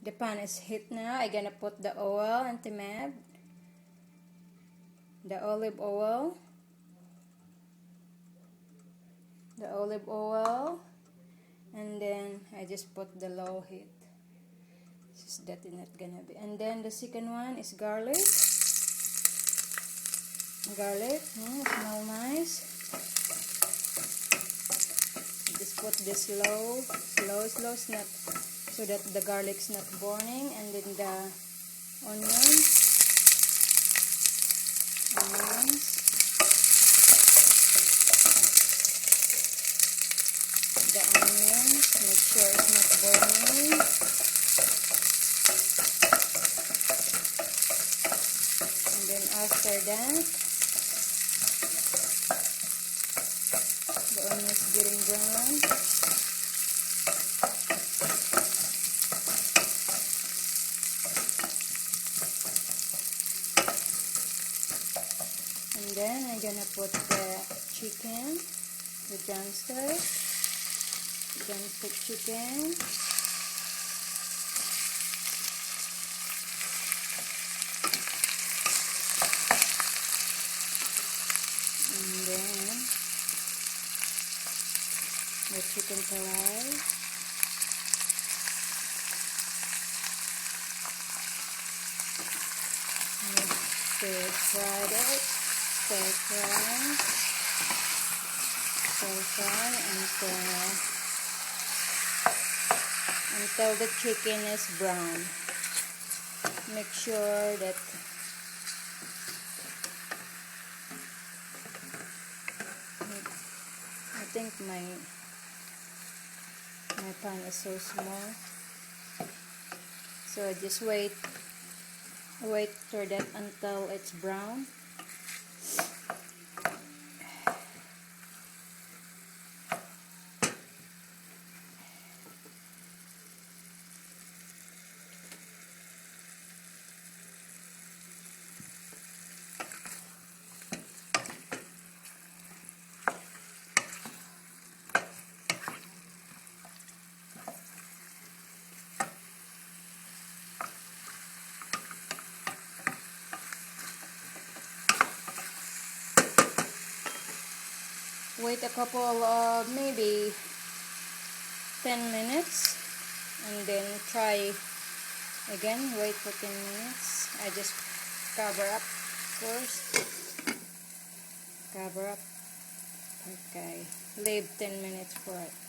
The pan is heat now. I'm gonna put the oil and the olive oil, and then I just put the low heat. This is that not gonna be. And then the second one is garlic. Smell nice. Just put this slow, not so that the garlic's not burning, and then the onions, make sure it's not burning, and then after that, the onions getting brown. And then I'm gonna put the chicken, the drumstick chicken. And then the chicken fillet. Stir fry until the chicken is brown. Make sure that I think my pan is so small, so just wait for that until it's brown. Wait a couple of maybe 10 minutes, and then try again. Wait for 10 minutes. I just cover up first. Okay, leave 10 minutes for it.